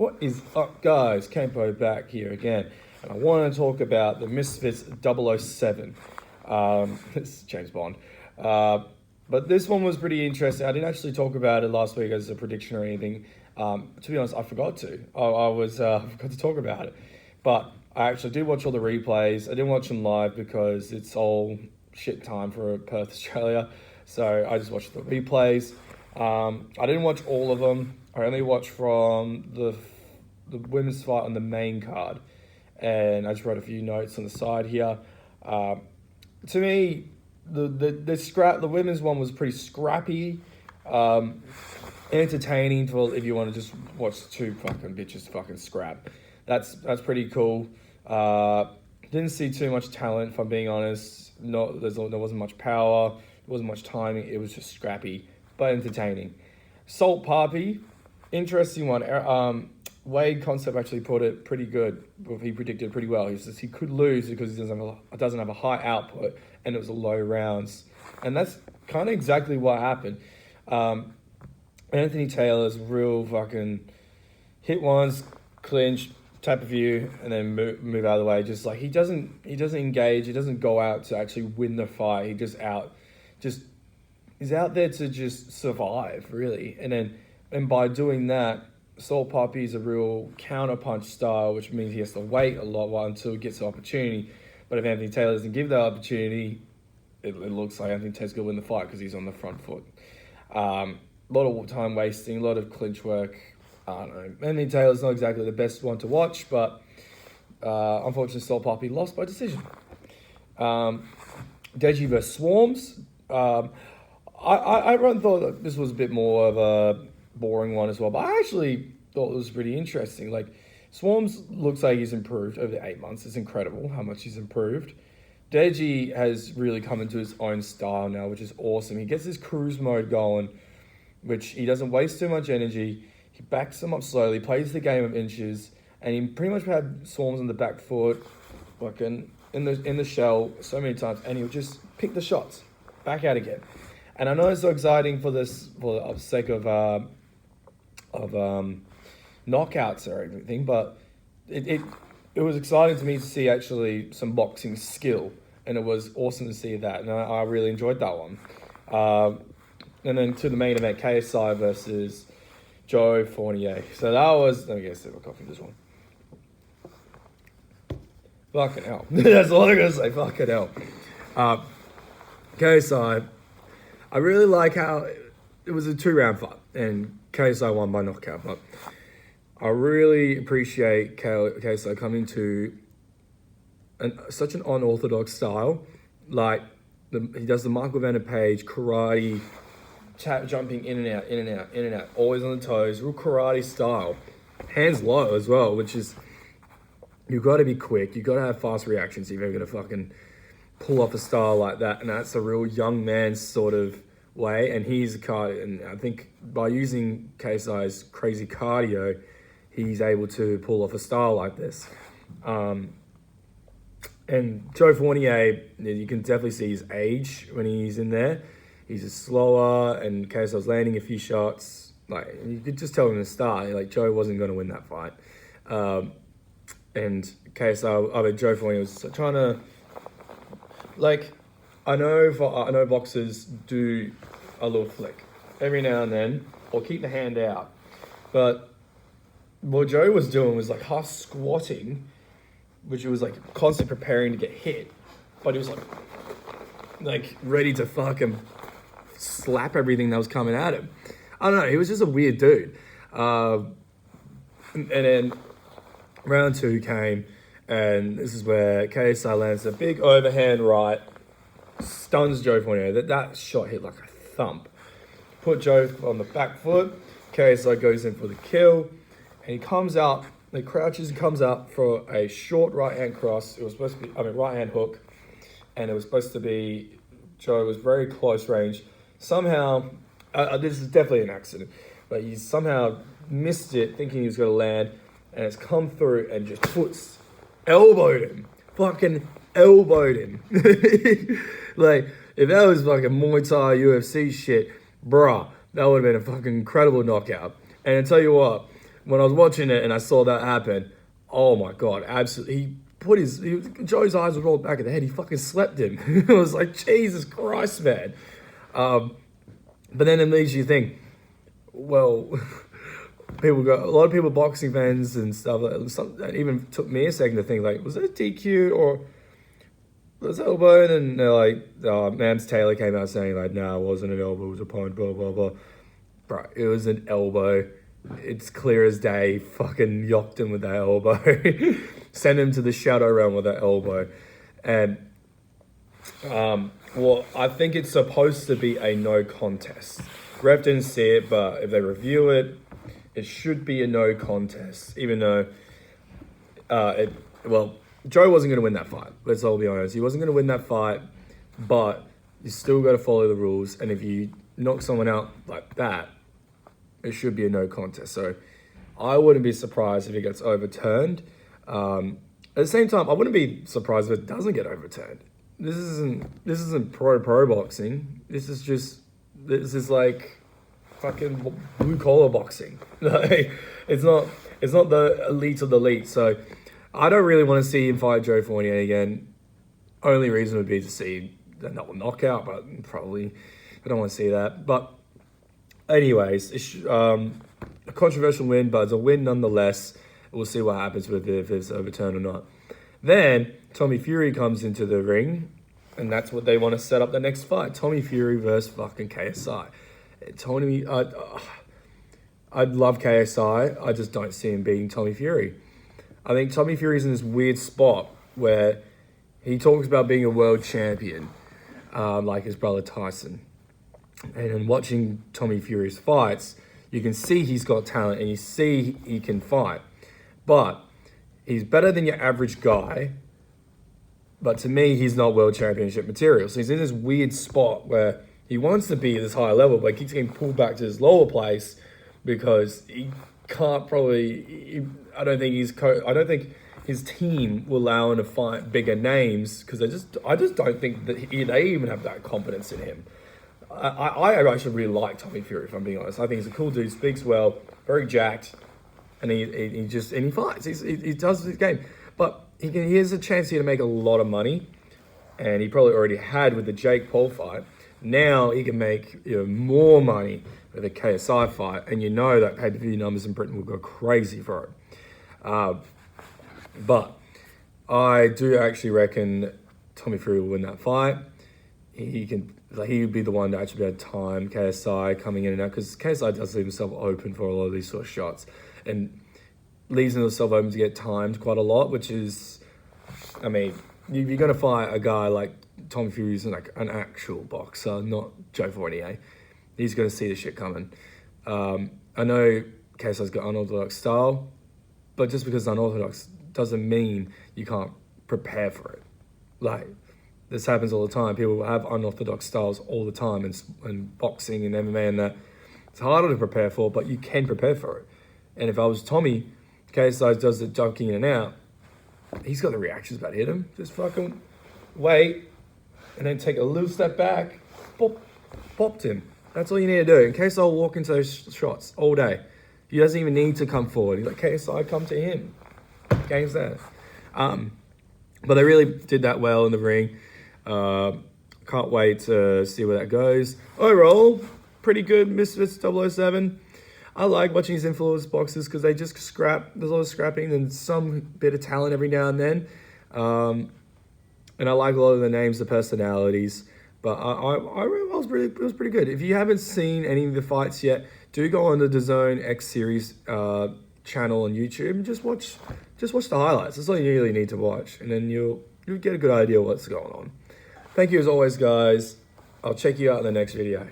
What is up, guys? Campo back here again. And I want to talk about the Misfits 007. It's James Bond. But this one was pretty interesting. I didn't actually talk about it last week as a prediction or anything. To be honest, I forgot to. I forgot to talk about it. But I actually did watch all the replays. I didn't watch them live because it's all shit time for Perth, Australia. So I just watched the replays. I didn't watch all of them. I only watched from the women's fight on the main card, and I just wrote a few notes on the side here. To me, the women's one was pretty scrappy, entertaining for if you want to just watch two fucking bitches fucking scrap. That's pretty cool. Didn't see too much talent, if I'm being honest. There wasn't much power. There wasn't much timing. It was just scrappy, but entertaining. Salt Papi, interesting one. Wade Concept actually put it pretty good. He predicted pretty well. He says he could lose because he doesn't have a high output and it was a low rounds. And that's kind of exactly what happened. Anthony Taylor's real fucking hit once, clinch, tap a few, and then move out of the way. Just like he doesn't engage. He doesn't go out to actually win the fight. He's out there to just survive, really. And by doing that, Salt Papi is a real counterpunch style, which means he has to wait a lot until he gets the opportunity. But if Anthony Taylor doesn't give that opportunity, it looks like Anthony Taylor's going to win the fight because he's on the front foot. A lot of time wasting, a lot of clinch work. I don't know. Anthony Taylor's not exactly the best one to watch, but unfortunately, Salt Papi lost by decision. Deji vs. Swarms. I thought that this was a bit more of a boring one as well, but I actually thought it was pretty interesting. Like, Swarms looks like he's improved over the 8 months. It's incredible how much he's improved. Deji has really come into his own style now, which is awesome. He gets his cruise mode going, which he doesn't waste too much energy. He backs them up slowly, plays the game of inches, and he pretty much had Swarms on the back foot, fucking in the shell so many times, and he'll just pick the shots, back out again. And I know it's so exciting for the sake of knockouts or everything, but it was exciting to me to see actually some boxing skill, and it was awesome to see that, and I really enjoyed that one. And then to the main event, KSI versus Joe Fournier. So that was, let me get a sip of coffee, this one. Fucking hell. That's all I'm going to say, fucking hell. KSI, I really like how it was a 2-round fight, and KSI won by knockout, but I really appreciate KSI coming to such an unorthodox style. Like, he does the Michael Vander Page karate, jumping in and out, always on the toes, real karate style. Hands low as well, which is, you've got to be quick, you've got to have fast reactions if you're going to fucking pull off a style like that, and that's a real young man sort of way, and he's a cardio, and I think by using KSI's crazy cardio, he's able to pull off a style like this. And Joe Fournier, you can definitely see his age when he's in there. He's just slower, and KSI's landing a few shots. Like, you could just tell him to start, like, Joe wasn't going to win that fight. And Joe Fournier was trying to, like, I know boxers do a little flick every now and then, or keep the hand out. But what Joe was doing was like half squatting, which he was like constantly preparing to get hit. But he was like ready to fucking slap everything that was coming at him. I don't know, he was just a weird dude. And then round 2 came, and this is where KSI lands a big overhand right, stuns Joe Fournier. That shot hit like a thump. Put Joe on the back foot. KSI goes in for the kill, and he comes out, he crouches and comes up for a short right hand cross. It was supposed to be, right hand hook, and it was supposed to be, Joe was very close range. Somehow, this is definitely an accident, but he somehow missed it, thinking he was going to land, and it's come through and just elbowed him. Fucking elbowed him. Like, if that was like a Muay Thai UFC shit, bruh, that would have been a fucking incredible knockout. And I tell you what, when I was watching it and I saw that happen, oh my God, absolutely. Joe's eyes were rolled back of the head. He fucking slept him. It was like, Jesus Christ, man. But then it makes you think, well, a lot of people, boxing fans and stuff, it even took me a second to think, like, was it a DQ or was it elbow? And they're like, Mams Taylor came out saying, like, no, it wasn't an elbow, it was a punch, blah, blah, blah. Bro, it was an elbow. It's clear as day. Fucking yocked him with that elbow. Sent him to the shadow realm with that elbow. And, well, I think it's supposed to be a no contest. Ref didn't see it, but if they review it, it should be a no contest. Even though, Joe wasn't going to win that fight. Let's all be honest. He wasn't going to win that fight, but you still got to follow the rules. And if you knock someone out like that, it should be a no contest. So I wouldn't be surprised if it gets overturned. At the same time, I wouldn't be surprised if it doesn't get overturned. This isn't pro boxing. This is like fucking blue collar boxing. Like, it's not the elite of the elite. So I don't really want to see him fight Joe Fournier again. Only reason would be to see a knockout, but probably I don't want to see that. But anyways, it's a controversial win, but it's a win nonetheless. We'll see what happens with it, if it's overturned or not. Then Tommy Fury comes into the ring, and that's what they want to set up the next fight. Tommy Fury versus fucking KSI. I love KSI. I just don't see him beating Tommy Fury. I think Tommy Fury's in this weird spot where he talks about being a world champion, like his brother Tyson. And in watching Tommy Fury's fights, you can see he's got talent and you see he can fight. But he's better than your average guy. But to me, he's not world championship material. So he's in this weird spot where he wants to be at this high level, but he keeps getting pulled back to his lower place because he can't probably. I don't think his team will allow him to fight bigger names because I just don't think that they even have that confidence in him. I actually really like Tommy Fury, if I'm being honest. I think he's a cool dude, speaks well, very jacked, and he fights. He does his game, but he has a chance here to make a lot of money, and he probably already had with the Jake Paul fight. Now he can make more money with a KSI fight, and that pay-per-view numbers in Britain will go crazy for it. But I do actually reckon Tommy Fury will win that fight. He would be the one to actually be able to time KSI coming in and out, because KSI does leave himself open for a lot of these sort of shots and leaves himself open to get timed quite a lot, which is, I mean, you're going to fight a guy like Tommy Fury who's like an actual boxer, not Joe Fournier. He's going to see the shit coming. I know KSI's got unorthodox style, but just because it's unorthodox doesn't mean you can't prepare for it. Like, this happens all the time. People have unorthodox styles all the time in boxing and MMA and that. It's harder to prepare for, but you can prepare for it. And if I was Tommy, KSI does the ducking in and out, he's got the reactions about hit him. Just fucking wait and then take a little step back, popped him. That's all you need to do. And KSI will walk into those shots all day. He doesn't even need to come forward. He's like, KSI, come to him. Game's there. But they really did that well in the ring. Can't wait to see where that goes. Overall, pretty good Misfits 007. I like watching these influence boxers because they just scrap. There's a lot of scrapping and some bit of talent every now and then. And I like a lot of the names, the personalities. But it was pretty good. If you haven't seen any of the fights yet, do go on the DAZN X Series channel on YouTube and just watch the highlights. That's all you really need to watch, and then you'll get a good idea of what's going on. Thank you as always, guys. I'll check you out in the next video.